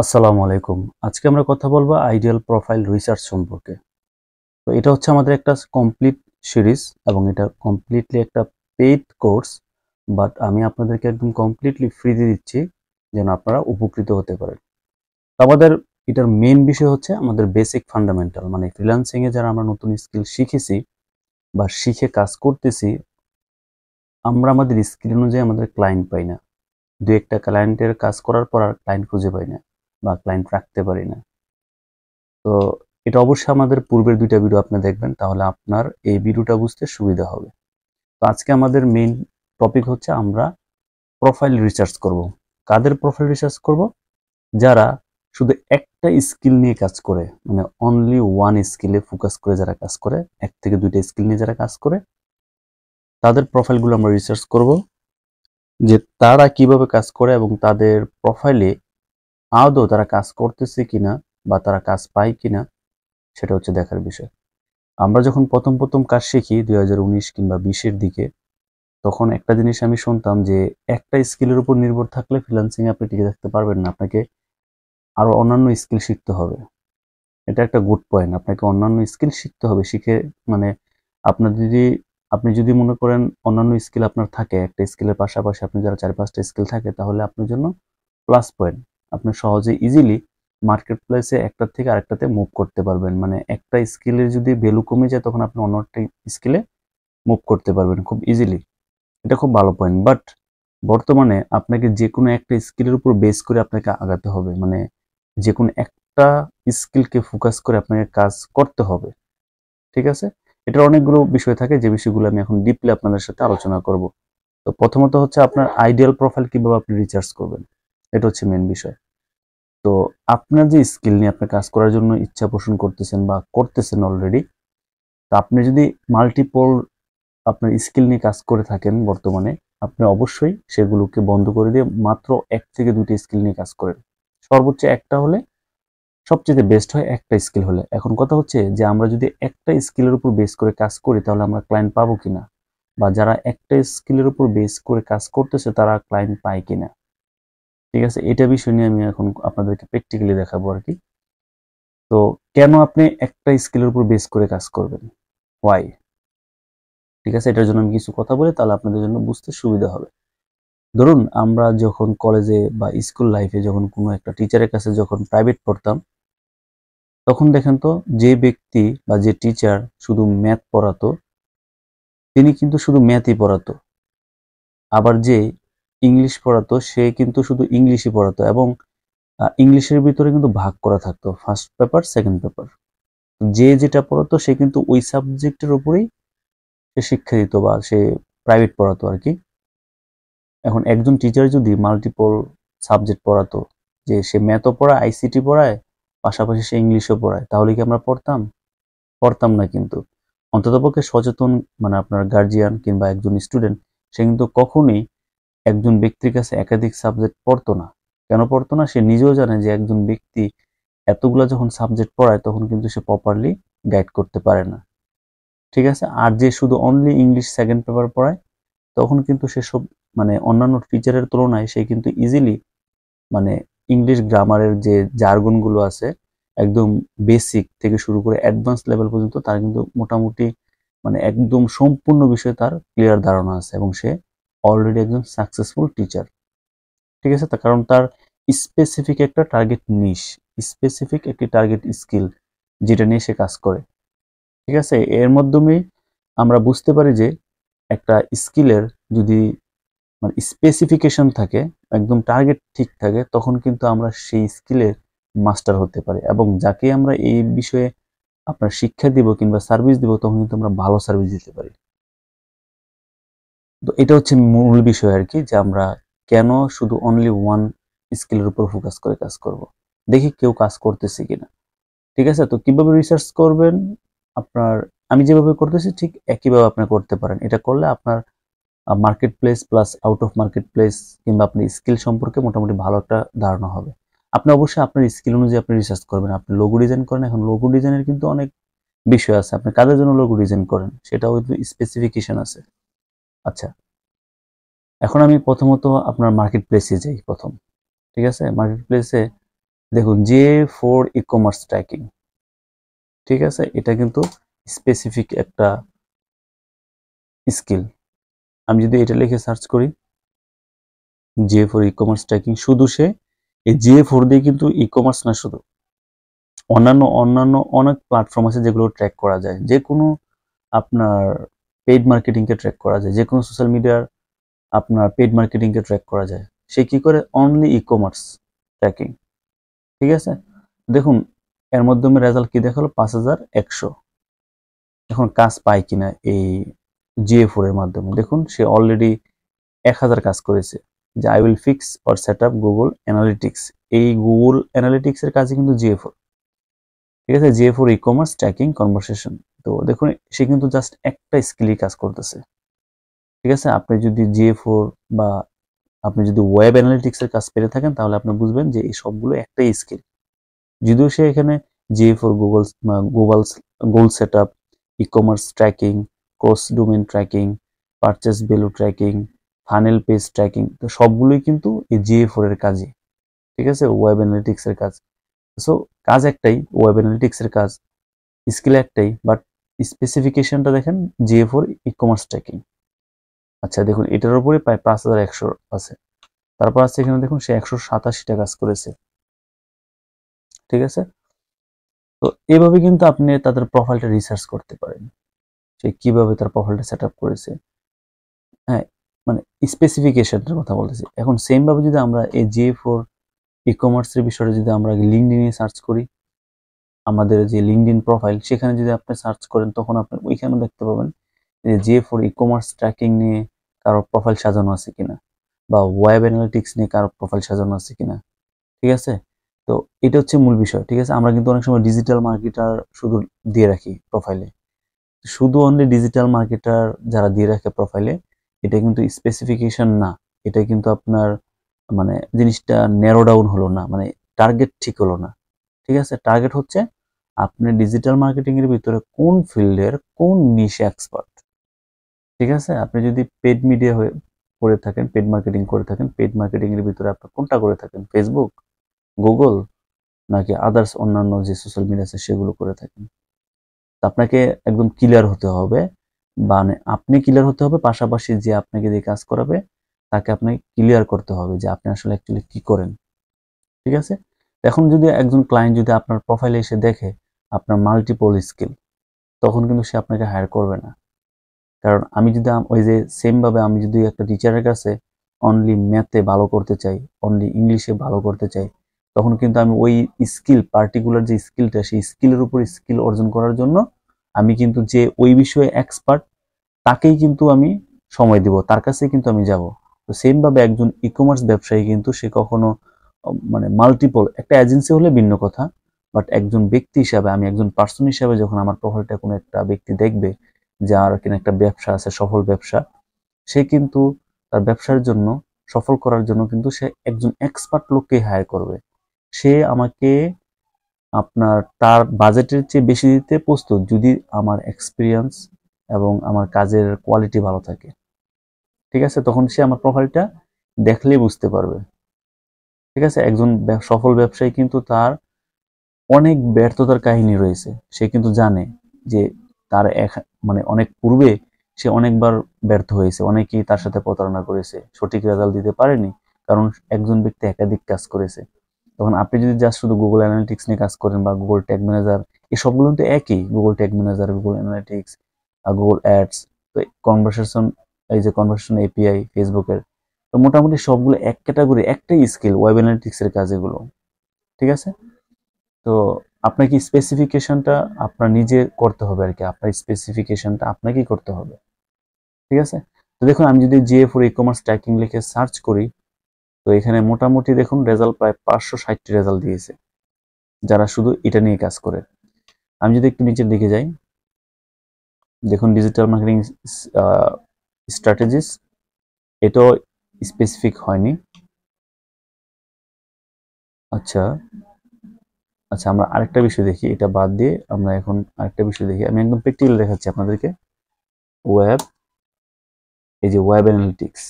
আসসালামু আলাইকুম। আজকে আমরা কথা বলবো আইডিয়াল প্রোফাইল রিসার্চ সম্পর্কে। তো এটা হচ্ছে আমাদের একটা কমপ্লিট সিরিজ এবং এটা কমপ্লিটলি একটা পেইড কোর্স। বাট আমি আপনাদেরকে একদম কমপ্লিটলি ফ্রিতে দিচ্ছি যেন আপনারা উপকৃত হতে পারেন। তো আমাদের এটার মেইন বিষয় হচ্ছে আমাদের বেসিক ফান্ডামেন্টাল, মানে ফ্রিল্যান্সিং এ যারা আমরা নতুন স্কিল শিখেছি বা শিখে কাজ করতেছি, আমরা আমাদের স্কিল অনুযায়ী আমাদের ক্লায়েন্ট পাই না। দু একটা ক্লায়েন্টের কাজ করার পর আর ক্লায়েন্ট খুঁজে পাই না বা ক্লায়েন্ট রাখতে পারি না। তো এটা অবশ্যই আমাদের পূর্বের ২ টা ভিডিও আপনি দেখবেন, তাহলে আপনার এই ভিডিওটা বুঝতে সুবিধা হবে। তো আজকে আমাদের মেইন টপিক হচ্ছে আমরা প্রোফাইল রিসার্চ করব। কাদের প্রোফাইল রিসার্চ করব? যারা শুধু একটা স্কিল নিয়ে কাজ করে, মানে অনলি ওয়ান স্কিলে ফোকাস করে যারা কাজ করে, ১ থেকে ২ টা স্কিল নিয়ে যারা কাজ করে, তাদের প্রোফাইলগুলো আমরা রিসার্চ করব যে তারা কিভাবে কাজ করে এবং তাদের প্রোফাইলে আদৌ তারা কাজ করতেছে কিনা বা তারা কাজ পায় কিনা, সেটা হচ্ছে দেখার বিষয়। আমরা যখন প্রথম কাজ শিখি ২০১৯ কিংবা ২০ এর দিকে, তখন একটা জিনিস আমি শুনতাম যে একটা স্কিলের উপর নির্ভর থাকলে ফ্রিল্যান্সিং এ আপনি টিকে থাকতে পারবেন না। আপনাকে আরো অন্যান্য স্কিল শিখতে হবে। এটা একটা গুড পয়েন্ট। আপনাকে অন্যান্য স্কিল শিখতে হবে। শিখে মানে আপনার যদি আপনি যদি মনে করেন অন্যান্য স্কিল আপনার থাকে, একটা স্কিলের পাশাপাশি আপনি যারা ৪-৫ টা স্কিল থাকে, তাহলে আপনার জন্য প্লাস পয়েন্ট। আপনি সহজে ইজিলি মার্কেট প্লেসে একটার থেকে আরেকটাতে মুভ করতে পারবেন। মানে একটা স্কিলের যদি ভ্যালু কমে যায় তখন আপনি অন্য একটা স্কিলে মুভ করতে পারবেন খুব ইজিলি। এটা খুব ভালো পয়েন্ট। বাট বর্তমানে আপনাকে যেকোনো একটা স্কিলের উপর বেস করে আপনাকে আগাতে হবে। মানে যেকোনো একটা স্কিলকে ফোকাস করে আপনাকে কাজ করতে হবে। ঠিক আছে? এটার অনেকগুলো বিষয় থাকে যে বিষয়গুলো আমি এখন ডিপলি আপনাদের সাথে আলোচনা করব। তো প্রথমত হচ্ছে আপনার আইডিয়াল প্রোফাইল কিভাবে আপনি রিসার্চ করবেন। এটা হচ্ছে মেইন বিষয়। তো আপনার যে স্কিল নিয়ে আপনি কাজ করার জন্য ইচ্ছা পোষণ করতেছেন বা করতেছেন অলরেডি, তো আপনি যদি মাল্টিপল আপনার স্কিল নিয়ে কাজ করে থাকেন বর্তমানে, আপনি অবশ্যই সেগুলোকে বন্ধ করে দিয়ে মাত্র ১ থেকে ২ টা স্কিল নিয়ে কাজ করেন। সর্বোচ্চ একটা হলে সবচেয়ে বেস্ট হয়, একটা স্কিল হলে। এখন কথা হচ্ছে যে আমরা যদি একটা স্কিলের উপর বেস করে কাজ করি তাহলে আমরা ক্লায়েন্ট পাবো কিনা? বা যারা একটা স্কিলের উপর বেস করে কাজ করতেছে তারা ক্লায়েন্ট পায় কিনা? ঠিক আছে? এটা বিষয় নিয়ে আমি এখন আপনাদেরকে প্র্যাকটিক্যালি দেখাবো আরকি। তো কেন আপনি একটা স্কিলের উপর বেস করে কাজ করবেন? হোয়াই? ঠিক আছে? এটার জন্য আমি কিছু কথা বলি, তাহলে আপনাদের জন্য বুঝতে সুবিধা হবে। ধরুন আমরা যখন কলেজে বা স্কুল লাইফে যখন কোনো একটা টিচারের কাছে যখন প্রাইভেট পড়তাম, তখন দেখেন তো যে ব্যক্তি বা যে টিচার শুধু ম্যাথ পড়াতো, তিনি কিন্তু শুধু ম্যাথই পড়াতো। আবার যে ইংলিশ পড়াতো সে কিন্তু শুধু ইংলিশই পড়াতো এবং ইংলিশের ভিতরে কিন্তু ভাগ করা থাকতো। First paper, second paper. যে যেটা পড়াতো সে কিন্তু ওই সাবজেক্টের উপরেই সে শিক্ষা দিত বা সে প্রাইভেট পড়াতো আরকি। এখন একজন টিচার যদি মাল্টিপল সাবজেক্ট পড়াতো, যে সে ম্যাথও পড়ায়, আইসিটি পড়ায়, পাশাপাশি সে ইংলিশও পড়ায়, তাহলে কি আমরা পড়তাম? পড়তাম না কিন্তু। অন্ততপক্ষে সচেতন, মানে আপনার গার্জিয়ান কিংবা একজন স্টুডেন্ট, সে কিন্তু কখনোই একজন ব্যক্তির কাছে একাধিক সাবজেক্ট পড়তো না। কেন পড়তো না? সে নিজেও জানে যে একজন ব্যক্তি এতগুলা যখন সাবজেক্ট পড়ায় তখন কিন্তু সে প্রপারলি গাইড করতে পারে না। ঠিক আছে? আর যে শুধু অনলি ইংলিশ সেকেন্ড পেপার পড়ায়, তখন কিন্তু সেসব, মানে অন্যান্য টিচারের তুলনায় সে কিন্তু ইজিলি, মানে ইংলিশ গ্রামারের যে জার্গন গুলো আছে, একদম বেসিক থেকে শুরু করে অ্যাডভান্স লেভেল পর্যন্ত তার কিন্তু মোটামুটি, মানে একদম সম্পূর্ণ বিষয়ে তার ক্লিয়ার ধারণা আছে এবং সে অলরেডি একজন সাকসেসফুল টিচার। ঠিক আছে? তার কারণ তার স্পেসিফিক একটা টার্গেট নিশ, স্পেসিফিক একটি টার্গেট স্কিল যেটা নিয়ে সে কাজ করে। ঠিক আছে? এর মাধ্যমেই আমরা বুঝতে পারি যে একটা স্কিলের যদি মানে স্পেসিফিকেশন থাকে, একদম টার্গেট ঠিক থাকে, তখন কিন্তু আমরা সেই স্কিলের মাস্টার হতে পারি এবং যাকে আমরা এই বিষয়ে আপনার শিক্ষা দিব কিংবা সার্ভিস দিব তখন কিন্তু আমরা ভালো সার্ভিস দিতে পারি। তো এটা হচ্ছে মূল বিষয় আরকি, যে আমরা কেন শুধু অনলি ওয়ান স্কিলের উপর ফোকাস করে কাজ করব। দেখি কেউ কাজ করতেছে কিনা। ঠিক আছে? তো কিভাবে রিসার্চ করবেন? আপনার আমি যেভাবে করতেছি ঠিক একইভাবে আপনি করতে পারেন। এটা করলে আপনার market place plus out of market place কিংবা আপনার স্কিল সম্পর্কে মোটামুটি ভালো একটা ধারণা হবে। আপনি অবশ্যই আপনার স্কিল অনুযায়ী আপনি রিসার্চ করবেন। আপনি লোগো ডিজাইন করেন, এখন লোগো ডিজাইনের কিন্তু অনেক বিষয় আছে। আপনি কাদের জন্য লোগো ডিজাইন করেন সেটাও কিন্তু স্পেসিফিকেশন আছে। আচ্ছা, এখন আমি প্রথমত আপনার মার্কেট প্লেসে যাই ১ম। ঠিক আছে? মার্কেট প্লেসে দেখুন GA4 ই-কমার্স ট্র্যাকিং, ঠিক আছে, এটা কিন্তু স্পেসিফিক একটা স্কিল। আমি যদি এটা লিখে সার্চ করি GA4 ই-কমার্স ট্র্যাকিং, শুধু সে এই GA4 দিয়ে কিন্তু ই-কমার্স না, শুধু অন্যান্য অনেক প্ল্যাটফর্ম আছে যেগুলো ট্র্যাক করা যায়, যে কোনো আপনার পেইড মার্কেটিংকে ট্র্যাক করা যায়, যে কোনো সোশ্যাল মিডিয়ার আপনার পেইড মার্কেটিংকে ট্র্যাক করা যায়। সে কি করে? অনলি ই-কমার্স ট্র্যাকিং, ঠিক আছে। দেখুন এর মাধ্যমে রেজাল্ট কি দেখালো, 5100। এখন কাজ পায় কিনা এই GA4 এর মাধ্যমে, দেখুন সে অলরেডি 1000 কাজ করেছে, যে I will fix or set up Google analytics. এই গুগল অ্যানালিটিক্স এর কাজই কিন্তু GA4, ঠিক আছে, GA4 ই-কমার্স ট্র্যাকিং কনভারসেশন। তো দেখুন সে কিন্তু জাস্ট একটা স্কিলই কাজ করতেছে, ঠিক আছে। আপনি যদি GA4 বা আপনি যদি ওয়েব অ্যানালিটিক্স এর কাজ পেরে থাকেন, তাহলে আপনি বুঝবেন যে এই সবগুলো একটাই স্কিল। যদিও সে এখানে GA4 Google goal set up, ecommerce tracking, cross domain tracking, purchase value tracking, funnel page tracking, তো সবগুলোই কিন্তু এই GA4 এর কাজই, ঠিক আছে, ওয়েব অ্যানালিটিক্স এর কাজ। সো কাজ একটাই, ওয়েব অ্যানালিটিক্স এর কাজ, স্কিল একটাই, বাট স্পেসিফিকেশনটা দেখেন GA4 ই-কমার্স ট্র্যাকিং। আচ্ছা দেখুন এটার উপরে প্রায় 5100 আছে। তারপর আছে এখানে দেখুন সে 187টা কাজ করেছে, ঠিক আছে। তো এইভাবে কিন্তু আপনি তাদের প্রোফাইলটা রিসার্চ করতে পারেন, সে কিভাবে তার প্রোফাইলটা সেট আপ করেছে। হ্যাঁ, মানে স্পেসিফিকেশনটার কথা বলতেছি। এখন সেম ভাবে যদি আমরা এই GA4 ই-কমার্সের বিষয়টা যদি আমরা লিঙ্কডইনে সার্চ করি, আমাদের যে লিঙ্কডইন প্রোফাইল সেখানে যদি আপনি সার্চ করেন, তখন আপনি ওইখানে দেখতে পাবেন যে GA4 ই-কমার্স ট্র্যাকিং নিয়ে কারো প্রোফাইল সাজানো আছে কিনা, বা ওয়েব অ্যানালিটিক্স নিয়ে কারো প্রোফাইল সাজানো আছে কিনা, ঠিক আছে। তো এটা হচ্ছে মূল বিষয়, ঠিক আছে। আমরা কিন্তু অনেক সময় ডিজিটাল মার্কেটার শুধু দিয়ে রাখি প্রোফাইলে, শুধু অনলি ডিজিটাল মার্কেটার যারা দিয়ে রাখে প্রোফাইলে, এটা কিন্তু স্পেসিফিকেশন না, এটা কিন্তু আপনার মানে জিনিসটা ন্যারো ডাউন হলো না, মানে টার্গেট ঠিক হলো না, ঠিক আছে। টার্গেট হচ্ছে আপনি ডিজিটাল মার্কেটিং এর ভিতরে কোন ফিল্ডের কোন নিশে এক্সপার্ট, ঠিক আছে। আপনি যদি পেড মিডিয়া হয়ে করে থাকেন, পেড মার্কেটিং করে থাকেন, পেড মার্কেটিং এর ভিতরে আপনি কোনটা করে থাকেন, ফেসবুক, গুগল, নাকি আদার্স অন্যান্য যে সোশ্যাল মিডিয়া আছে সেগুলো করে থাকেন, আপনাকে একদম ক্লিয়ার হতে হবে। মানে আপনি ক্লিয়ার হতে হবে, পাশাপাশি যে আপনাকে দিয়ে কাজ করাবে তাকে আপনি ক্লিয়ার করতে হবে যে আপনি আসলে অ্যাকচুয়ালি কি করেন, ঠিক আছে। এখন যদি একজন ক্লায়েন্ট যদি আপনার প্রোফাইলে এসে দেখে আপনার মাল্টিপল স্কিল, তখন কিন্তু সে আপনাকে হায়ার করবে না। কারণ আমি যদি ওই যে সেম ভাবে আমি যদি একটা টিচারের কাছে অনলি ম্যাথে ভালো করতে চাই, অনলি ইংলিশে ভালো করতে চাই, তখন কিন্তু আমি ওই স্কিল, পার্টিকুলার যে স্কিলটা, সেই স্কিলের উপর স্কিল অর্জন করার জন্য আমি কিন্তু যে ওই বিষয়ে এক্সপার্ট, তাকেই কিন্তু আমি সময় দিব, তার কাছেই কিন্তু আমি যাব। তো সেম ভাবে একজন ই-কমার্স ব্যবসায়ী কিন্তু সে কখনো মানে মাল্টিপল, একটা এজেন্সি হলে ভিন্ন কথা, বাট একজন ব্যক্তি হিসাবে, আমি একজন পার্সন হিসাবে যখন আমার প্রোফাইলটা কোনো একটা ব্যক্তি দেখবে, যার কিনা একটা ব্যবসা আছে, সফল ব্যবসা, সে কিন্তু তার ব্যবসার জন্য, সফল করার জন্য কিন্তু সে একজন এক্সপার্ট লোককে হায়ার করবে। সে আমাকে আপনার তার বাজেটের চেয়ে বেশি দিতে প্রস্তুত, যদি আমার এক্সপিরিয়েন্স এবং আমার কাজের কোয়ালিটি ভালো থাকে, ঠিক আছে। তখন সে আমার প্রোফাইলটা দেখলেই বুঝতে পারবে, ঠিক আছে। একজন সফল ব্যবসায়ী কিন্তু তার অনেক ব্যর্থতার কাহিনী রয়েছে, সে কিন্তু জানে যে তার মানে অনেক পূর্বে সে অনেকবার ব্যর্থ হয়েছে, অনেকেই তার সাথে প্রতারণা করেছে, সঠিক রেজাল্ট দিতে পারেনি, কারণ একজন ব্যক্তি একাধিক কাজ করেছে। তখন আপনি যদি জাস্ট শুধু গুগল অ্যানালিটিক্স নিয়ে কাজ করেন বা গুগল ট্যাগ ম্যানেজার, এই সবগুলো কিন্তু একই, Google tag manager, Google analytics, Google ads, তো কনভারসেশন, এই যে কনভারসেশন এপিআই ফেসবুকের, তো মোটামুটি সবগুলো এক ক্যাটাগরি, একটাই স্কিল, ওয়েব অ্যানালিটিক্স এর কাজ এগুলো, ঠিক আছে। তো আপনাকে স্পেসিফিকেশনটা আপনার নিজে করতে হবে আর কি, আপনার স্পেসিফিকেশনটা আপনাকেই করতে হবে, ঠিক আছে। তো দেখুন আমি যদি GA4 ই-কমার্স ট্র্যাকিং লিখে সার্চ করি, তো এখানে মোটামুটি দেখুন রেজাল্ট প্রায় 560টি রেজাল্ট দিয়েছে, যারা শুধু এটা নিয়ে কাজ করে। আমি যদি একটু নিচের দিকে যাই, দেখুন ডিজিটাল মার্কেটিং স্ট্র্যাটেজিস, এটাও স্পেসিফিক হয়নি। আচ্ছা আচ্ছা, আমরা আরেকটা বিষয় দেখি, এটা বাদ দিয়ে আমরা এখন আরেকটা বিষয় দেখি। আমি একদম প্র্যাকটিক্যাল দেখাচ্ছি আপনাদেরকে। ওয়েব, এই যে ওয়েব অ্যানালিটিক্স,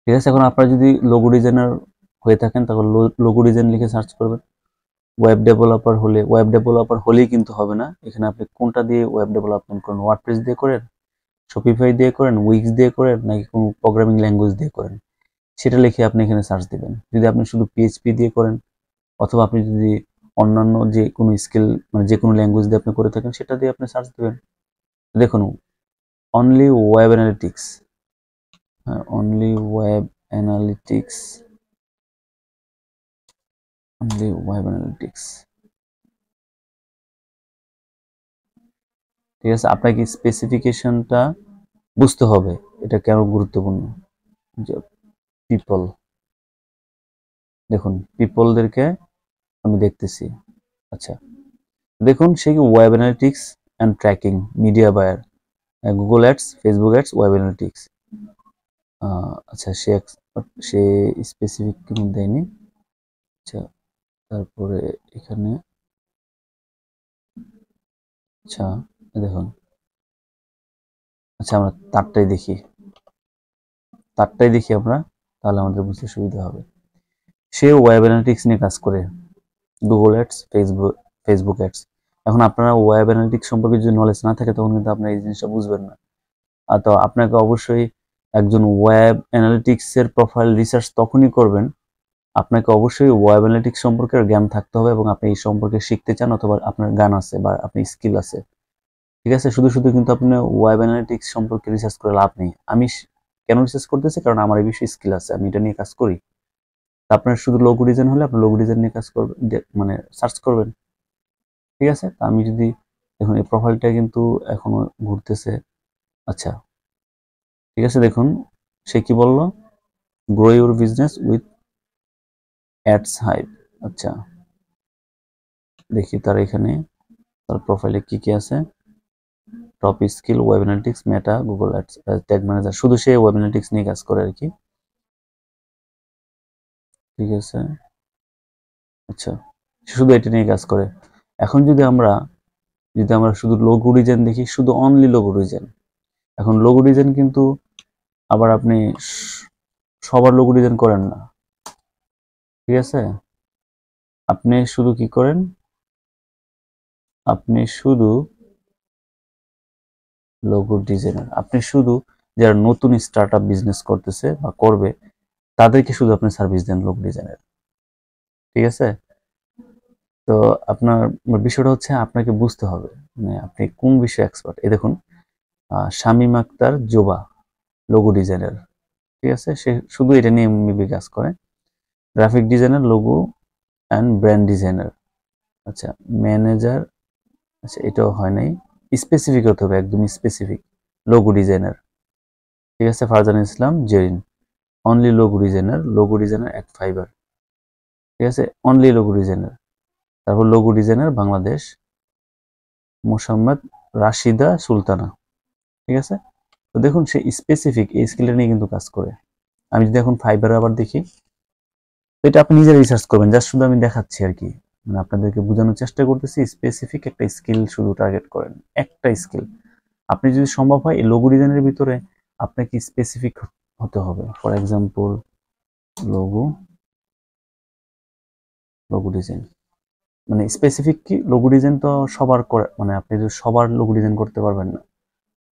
ঠিক আছে। এখন আপনারা যদি লোগো ডিজাইনার হয়ে থাকেন তাহলে লোগো ডিজাইন লিখে সার্চ করবেন। ওয়েব ডেভেলপার হলেই কিন্তু হবে না, এখানে আপনি কোনটা দিয়ে ওয়েব ডেভেলপমেন্ট করেন, ওয়ার্ডপ্রেস দিয়ে করেন, শপিফাই দিয়ে করেন, উইক্স দিয়ে করেন, নাকি কোনো প্রোগ্রামিং ল্যাঙ্গুয়েজ দিয়ে করেন, সেটা লিখে আপনি এখানে সার্চ দিবেন। যদি আপনি শুধু পিএইচপি দিয়ে করেন অথবা আপনি যদি অন্যান্য যে কোনো স্কিল মানে যে কোনো ল্যাঙ্গুয়েজ দিয়ে আপনি করে থাকেন সেটা দিয়ে আপনি সার্চ দিবেন। দেখুন only web analytics, only web analytics, only web analytics. ঠিক আছে, আপনাকে স্পেসিফিকেশনটা বুঝতে হবে এটা কেন গুরুত্বপূর্ণ। যে পিপল, দেখুন পিপলদেরকে আমি দেখতেছি। আচ্ছা দেখুন সে কি web analytics and tracking, media buyer, Google ads, Facebook ads, web analytics. আচ্ছা সে স্পেসিফিক কোনো দেয়নি। আচ্ছা তারপরে এখানে আচ্ছা দেখুন, আচ্ছা আমরা তারটাই দেখি আমরা, তাহলে আমাদের বুঝতে সুবিধা হবে। সে ওয়েব অ্যানালিটিক্স নিয়ে কাজ করে, গুগল অ্যাডস, ফেসবুক অ্যাডস। এখন আপনারা ওয়েব অ্যানালিটিক্স সম্পর্কে যদি নলেজ না থাকে তখন কিন্তু আপনারা এই জিনিসটা বুঝবেন না। আর তো আপনাকে অবশ্যই একজন ওয়েব অ্যানালিটিক্সের প্রোফাইল রিসার্চ তখনই করবেন, আপনাকে অবশ্যই ওয়েব অ্যানালিটিক্স সম্পর্কে জ্ঞান থাকতে হবে এবং আপনি এই সম্পর্কে শিখতে চান অথবা আপনার জ্ঞান আছে বা আপনি স্কিল আছে। ঠিক আছে, শুধু শুধু কিন্তু আপনি ওয়েব অ্যানালিটিক্স সম্পর্কে রিসার্চ করে লাভ নেই। আমি কেন রিসার্চ করতেছি, কারণ আমার এই বিষয়ে স্কিল আছে, আমি এটা নিয়ে কাজ করি। আপনার শুধু লোগো ডিজাইন হলে আপনি লোগো ডিজাইন নিয়ে কাজ করবেন, মানে সার্চ করবেন। ঠিক আছে, তা আমি যদি দেখুন এই প্রোফাইলটা কিন্তু এখনো ঘুরতেছে। আচ্ছা ঠিক আছে, দেখুন সে কি বললো, grow your business with ads hype. আচ্ছা দেখি তার এখানে তার প্রোফাইলে কি কি আছে। টপ স্কিল ওয়েব অ্যানালিটিক্স, মেটা, গুগল অ্যাডস, ট্যাগ ম্যানেজার, শুধু সে ওয়েব অ্যানালিটিক্স নিয়ে কাজ করে আর কি। ঠিক আছে, আচ্ছা শুধু এটা নিয়ে কাজ করে। এখন যদি আমরা শুধু লোগো ডিজাইন দেখি, শুধু অনলি লোগো ডিজাইন। এখন লোগো ডিজাইন কিন্তু আবার আপনি সবার লোগো ডিজাইন করেন না। ঠিক আছে, আপনি শুধু কি করেন, আপনি শুধু লোগো ডিজাইনার, আপনি শুধু যারা নতুন স্টার্ট আপ বিজনেস করতেছে বা করবে তাদেরকে শুধু আপনি সার্ভিস দেন লোগো ডিজাইনের। ঠিক আছে, তো আপনার বিষয়টা হচ্ছে আপনাকে বুঝতে হবে মানে আপনি কোন বিষয়ে এক্সপার্ট। এই দেখুন শামীম আক্তার জোবা, লোগো ডিজাইনার। ঠিক আছে, সে শুধু এটা নিয়ে মেবি কাজ করে। Graphic designer, logo and brand designer. আচ্ছা ম্যানেজার, আচ্ছা এটাও হয় নাই, স্পেসিফিক হতে হবে, একদম স্পেসিফিক লোগো ডিজাইনার। ঠিক আছে, ফারজান ইসলাম জেরিন, অনলি লোগো ডিজাইনার এক ফাইবার। ঠিক আছে, অনলি লোগো ডিজাইনার। তারপর লোগো ডিজাইনার বাংলাদেশ, মোসাম্মদ রাশিদা সুলতানা। ঠিক আছে, তো দেখুন সে স্পেসিফিক এই স্কিলটা নিয়ে কিন্তু কাজ করে। আমি যদি এখন ফাইবার আবার দেখি, তো এটা আপনি নিজে রিসার্চ করবেন, জাস্ট শুধু আমি দেখাচ্ছি আর কি, মানে আপনাদেরকে বোঝানোর চেষ্টা করতেছি। স্পেসিফিক একটা স্কিল শুধু টার্গেট করেন, একটা স্কিল। আপনি যদি সম্ভব হয় এই লোগো ডিজাইনের ভিতরে আপনাকে স্পেসিফিক হতে হবে। ফর এক্সাম্পল লোগো ডিজাইন, মানে স্পেসিফিক কি, লোগো ডিজাইন তো সবার করে, মানে আপনি যদি সবার লোগো ডিজাইন করতে পারবেন না,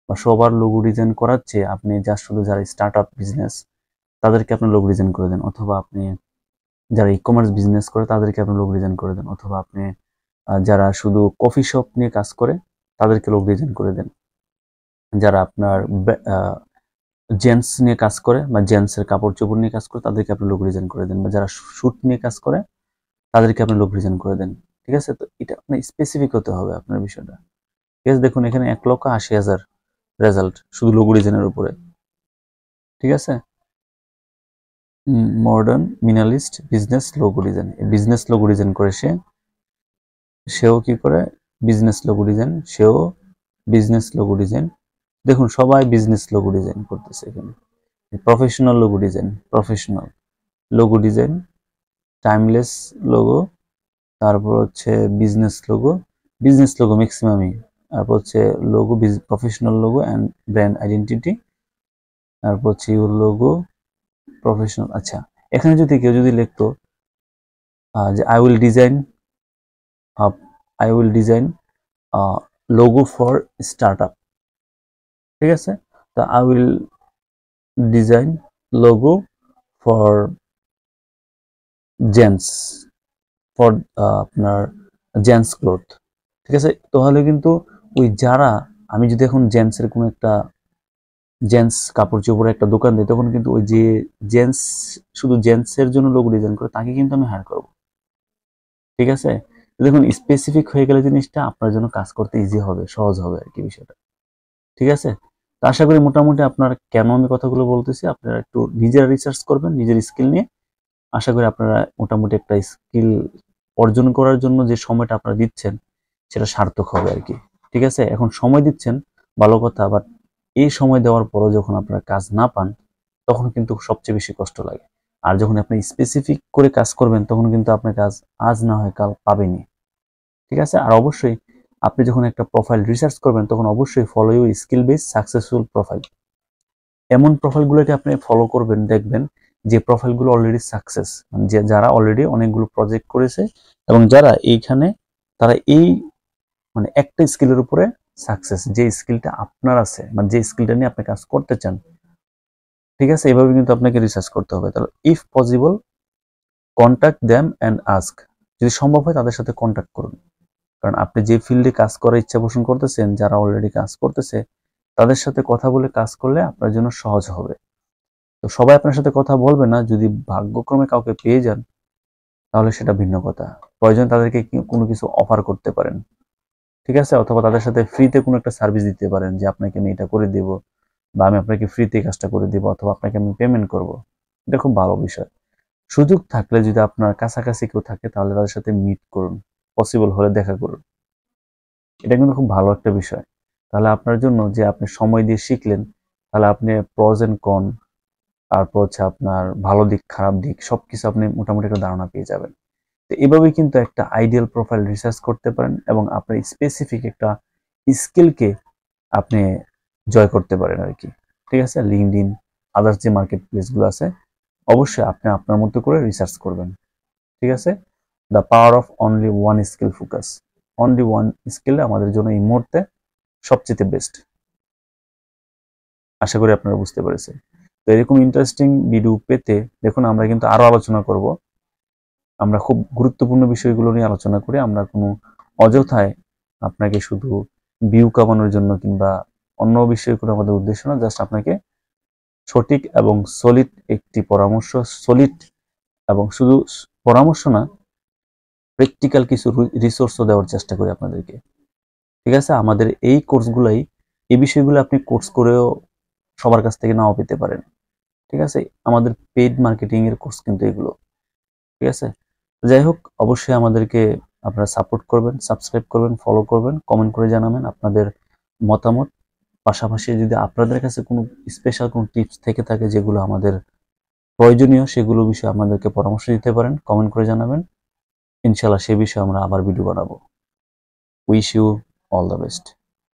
বা সবার লোগো ডিজাইন করার চেয়ে আপনি জাস্ট শুধু যারা স্টার্ট আপ বিজনেস তাদেরকে আপনি লোগো ডিজাইন করে দেন, অথবা আপনি যারা ই কমার্স বিজনেস করে তাদেরকে আপনি লোগো ডিজাইন করে দেন, অথবা আপনি যারা শুধু কফি শপ নিয়ে কাজ করে তাদেরকে লোগো ডিজাইন করে দেন, যারা আপনার জেন্টস নিয়ে কাজ করে বা জেন্টসের কাপড় চোপড় নিয়ে কাজ করে তাদেরকে আপনি লোগো ডিজাইন করে দেন, বা যারা শুট নিয়ে কাজ করে তাদেরকে আপনি লোগো ডিজাইন করে দেন। ঠিক আছে, তো এটা আপনার স্পেসিফিক হতে হবে আপনার বিষয়টা। ঠিক আছে, দেখুন এখানে 1,80,000 রেজাল্ট শুধু লোগো ডিজাইনের উপরে। ঠিক আছে, modern minimalist business logo design, business logo design করে সেও কি করে business logo design, business logo design. দেখুন সবাই বিজনেস লোগো ডিজাইন করতেছে এখানে। Professional logo design, timeless logo, তারপর হচ্ছে বিজনেস লোগো ম্যাক্সিমামই, তারপর হচ্ছে logo professional logo and brand identity, তারপর হচ্ছে ইউর লোগো প্রফেশনাল। আচ্ছা এখানে যদি কেউ যদি লিখতো যে I will design logo for startup, ঠিক আছে, তো I will design logo for gents, for আপনার জেন্টস ক্লোথ, ঠিক আছে। তাহলে কিন্তু ওই যারা, আমি যদি এখন জেন্টসের কোনো একটা জেন্টস কাপড় চোপড়ের একটা দোকান দিই, তখন কিন্তু ওই যে জেন্টস, শুধু জেন্টসের জন্য লোগো ডিজাইন করে তাকে কিন্তু আমি হায়ার করবো, ঠিক আছে। দেখুন স্পেসিফিক হয়ে গেলে জিনিসটা আপনার জন্য কাজ করতে ইজি হবে, সহজ হবে আর কি বিষয়টা, ঠিক আছে। তো আশা করি মোটামুটি আপনার কেন আমি কথাগুলো বলতেছি, আপনারা একটু নিজেরা রিসার্চ করবেন নিজের স্কিল নিয়ে। আশা করি আপনারা মোটামুটি একটা স্কিল অর্জন করার জন্য যে সময়টা আপনারা দিচ্ছেন সেটা সার্থক হবে আর কি, ঠিক আছে। এখন সময় দিচ্ছেন ভালো কথা, বাট এই সময় দেওয়ার পরও যখন আপনারা কাজ না পান তখন কিন্তু সবচেয়ে বেশি কষ্ট লাগে। আর যখন আপনি স্পেসিফিক করে কাজ করবেন তখন কিন্তু আপনার কাজ আজ না হয় কাল পাবেনই, ঠিক আছে। আর অবশ্যই আপনি যখন একটা প্রোফাইল রিসার্চ করবেন তখন অবশ্যই follow you skill base successful profile, এমন প্রোফাইলগুলোকে আপনি ফলো করবেন, দেখবেন যে প্রোফাইলগুলো অলরেডি সাকসেস, মানে যে যারা অলরেডি অনেকগুলো প্রজেক্ট করেছে এবং যারা এইখানে তারা এই মানে একটা স্কিলের উপরে সাকসেস, যে স্কিলটা আপনার আছে, মানে যে স্কিলটা নিয়ে আপনি কাজ করতে চান, ঠিক আছে। এভাবে কিন্তু আপনাকে রিসার্চ করতে হবে। তাহলে if possible contact them and ask, যদি সম্ভব হয় তাদের সাথে কন্ট্যাক্ট করুন, কারণ আপনি যে ফিল্ডে কাজ করার ইচ্ছা পোষণ করতেছেন, যারা অলরেডি কাজ করতেছে তাদের সাথে কথা বলে কাজ করলে আপনার জন্য সহজ হবে। তো সবাই আপনার সাথে কথা বলবে না, যদি ভাগ্যক্রমে কাউকে পেয়ে যান তাহলে সেটা ভিন্ন কথা, প্রয়োজন তাদেরকে কোনো কিছু অফার করতে পারেন, ঠিক আছে, অথবা তাদের সাথে ফ্রিতে কোনো একটা সার্ভিস দিতে পারেন যে আপনাকে আমি এটা করে দিব, বা আমি আপনাকে ফ্রিতে কাজটা করে দিব, অথবা আপনাকে আমি পেমেন্ট করব। এটা খুব ভালো বিষয়। সুযোগ থাকলে যদি আপনার কাছাকাছি কেউ থাকে তাহলে তাদের সাথে মিট করুন, পসিবল হলে দেখা করুন, এটা কিন্তু খুব ভালো একটা বিষয়। তাহলে আপনার জন্য যে আপনি সময় দিয়ে শিখলেন, তাহলে আপনি প্রজ এন্ড কন, তারপর হচ্ছে আপনার ভালো দিক খারাপ দিক সবকিছু আপনি মোটামুটি একটা ধারণা পেয়ে যাবেন। তো এভাবেই কিন্তু একটা আইডিয়াল প্রোফাইল রিসার্চ করতে পারেন এবং আপনার স্পেসিফিক একটা স্কিলকে আপনি জয় করতে পারেন আর কি, ঠিক আছে। লিঙ্কডইন, আদার্স যে মার্কেট প্লেসগুলো আছে, অবশ্যই আপনি আপনার মতো করে রিসার্চ করবেন, ঠিক আছে। The power of only one skill focus, only one skill আমাদের জন্য এই মুহূর্তে সবচেয়ে বেস্ট। আশা করি আপনারা বুঝতে পেরেছেন। তো এরকম ইন্টারেস্টিং ভিডিও পেতে দেখুন আমরা কিন্তু আরো আলোচনা করব, আমরা খুব গুরুত্বপূর্ণ বিষয়গুলো নিয়ে আলোচনা করি, আমরা কোনো অযথায় আপনাকে শুধু ভিউ কামানোর জন্য কিংবা অন্য বিষয় করে আমাদের উদ্দেশ্য না, জাস্ট আপনাকে সঠিক এবং সলিড একটি পরামর্শ, সলিড এবং শুধু পরামর্শ না, প্র্যাকটিক্যাল কিছু রিসোর্সও দেওয়ার চেষ্টা করি আপনাদেরকে, ঠিক আছে। আমাদের এই কোর্সগুলাই, এই বিষয়গুলো আপনি কোর্স করেও সবার কাছ থেকে নাও পেতে পারেন, ঠিক আছে। আমাদের পেইড মার্কেটিং এর কোর্স কিন্তু এগুলো, ঠিক আছে। যাই হোক, অবশ্যই আমাদেরকে আপনারা সাপোর্ট করবেন, সাবস্ক্রাইব করবেন, ফলো করবেন, কমেন্ট করে জানাবেন আপনাদের মতামত। পাশাপাশি যদি আপনাদের কাছে কোনো স্পেশাল কোনো টিপস থেকে থাকে যেগুলো আমাদের প্রয়োজনীয়, সেগুলো বিষয়ে আমাদেরকে পরামর্শ দিতে পারেন, কমেন্ট করে জানাবেন। ইনশাআল্লাহ সে বিষয়ে আমরা আবার ভিডিও বানাবো। Wish you all the best.